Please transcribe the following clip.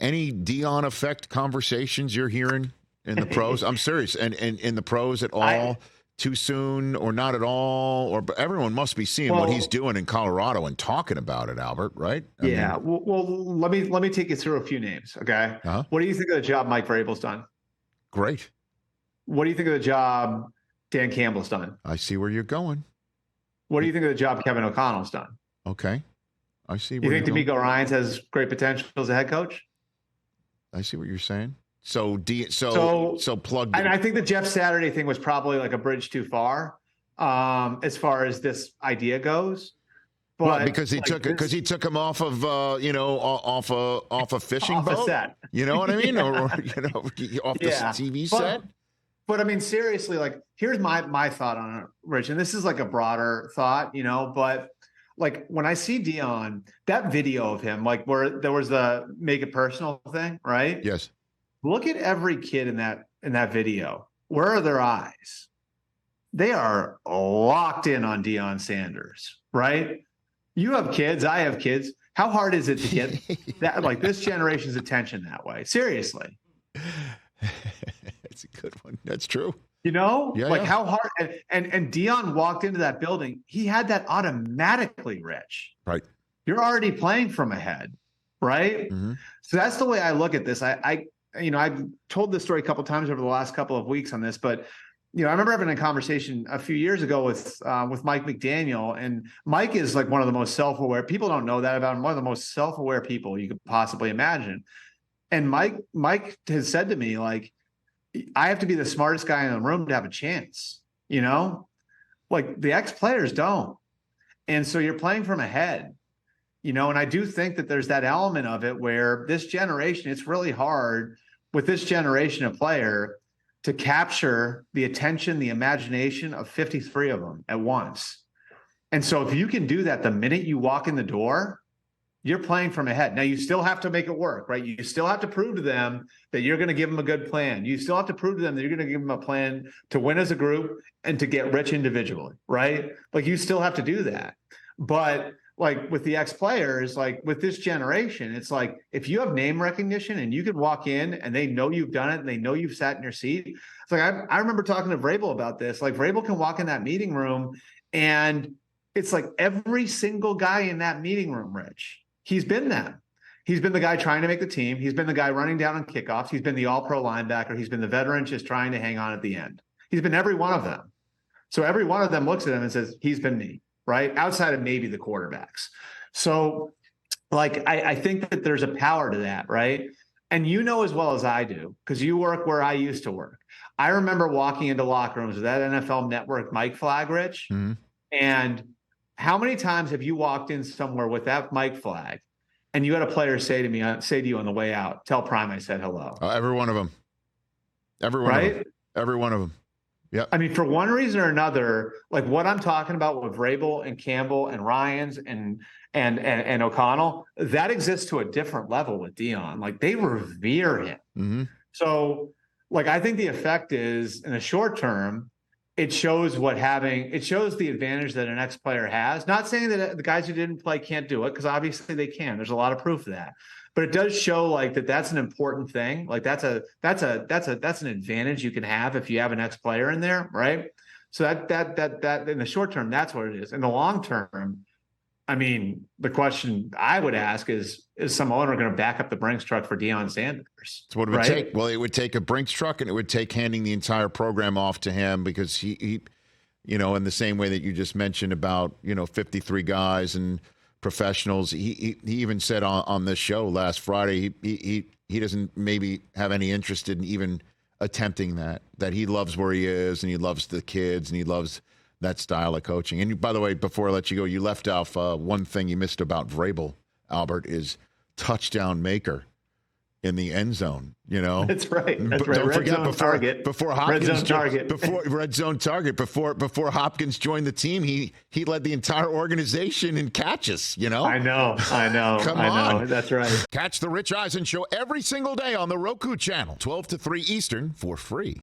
any Deion effect conversations you're hearing in the pros? I'm serious. And in the pros at all? Too soon or not at all? Or everyone must be seeing what he's doing in Colorado and talking about it, Albert, right? I mean, well, let me take you through a few names, okay? Uh-huh. What do you think of the job Mike Vrabel's done? Great. What do you think of the job Dan Campbell's done? I see where you're going. What do you think of the job Kevin O'Connell's done? Okay. I see You where think D'Amico Ryans has great potential as a head coach? I see what you're saying. So plug. And I think the Jeff Saturday thing was probably like a bridge too far, as far as this idea goes. But well, because he took him off of off a fishing off boat. A set. You know what I mean? or off the TV set. But I mean, seriously, like here's my thought on it, Rich, and this is like a broader thought, but like when I see Deion, that video of him, like where there was the make it personal thing, right? Yes. Look at every kid in that video. Where are their eyes? They are locked in on Deion Sanders, right? You have kids, I have kids. How hard is it to get that, like this generation's attention that way? Seriously. That's a good one. That's true. How hard and Deion walked into that building. He had that automatically, Rich. Right. You're already playing from ahead, right? Mm-hmm. So that's the way I look at this. I've told this story a couple of times over the last couple of weeks on this, but I remember having a conversation a few years ago with Mike McDaniel, and Mike is like one of the most self-aware. People don't know that about him. One of the most self-aware people you could possibly imagine. And Mike has said to me, like, I have to be the smartest guy in the room to have a chance, like the ex-players don't. And so you're playing from ahead, and I do think that there's that element of it where this generation, it's really hard with this generation of player to capture the attention, the imagination of 53 of them at once. And so if you can do that the minute you walk in the door, you're playing from ahead. Now, you still have to make it work, right? You still have to prove to them that you're going to give them a good plan. You still have to prove to them that you're going to give them a plan to win as a group and to get rich individually, right? Like, you still have to do that. But like with the ex-players, like with this generation, it's like if you have name recognition and you can walk in and they know you've done it and they know you've sat in your seat. It's like I remember talking to Vrabel about this. Like Vrabel can walk in that meeting room and it's like every single guy in that meeting room, Rich, he's been them. He's been the guy trying to make the team. He's been the guy running down on kickoffs. He's been the all-pro linebacker. He's been the veteran just trying to hang on at the end. He's been every one of them. So every one of them looks at him and says, he's been me. Right? Outside of maybe the quarterbacks. So like, I think that there's a power to that. Right. And as well as I do, because you work where I used to work. I remember walking into locker rooms with that NFL Network mic flag, Rich. Mm-hmm. And how many times have you walked in somewhere with that mic flag and you had a player say to you on the way out, tell Prime I said hello? Every one of them. Every one of them. Yeah. I mean, for one reason or another, like what I'm talking about with Vrabel and Campbell and Ryans and O'Connell, that exists to a different level with Deion. Like they revere him. Mm-hmm. So like, I think the effect is in the short term, it shows the advantage that an ex-player has. Not saying that the guys who didn't play can't do it, because obviously they can. There's a lot of proof of that. But it does show like that's an important thing. Like that's an advantage you can have if you have an ex-player in there, right? So that in the short term, that's what it is. In the long term, I mean, the question I would ask is some owner going to back up the Brinks truck for Deion Sanders? So what it would take? Well, it would take a Brinks truck, and it would take handing the entire program off to him, because he in the same way that you just mentioned about 53 guys and professionals. He even said on this show last Friday he doesn't maybe have any interest in even attempting that he loves where he is and he loves the kids and he loves that style of coaching. And by the way, before I let you go, you left off one thing you missed about Vrabel, Albert, is touchdown maker in the end zone. That's right. That's right. Don't Red forget zone target. Before Hopkins red zone target. Before Hopkins joined the team, he led the entire organization in catches. I know. Come on. That's right. Catch the Rich Eisen Show every single day on the Roku channel, 12 to 3 Eastern, for free.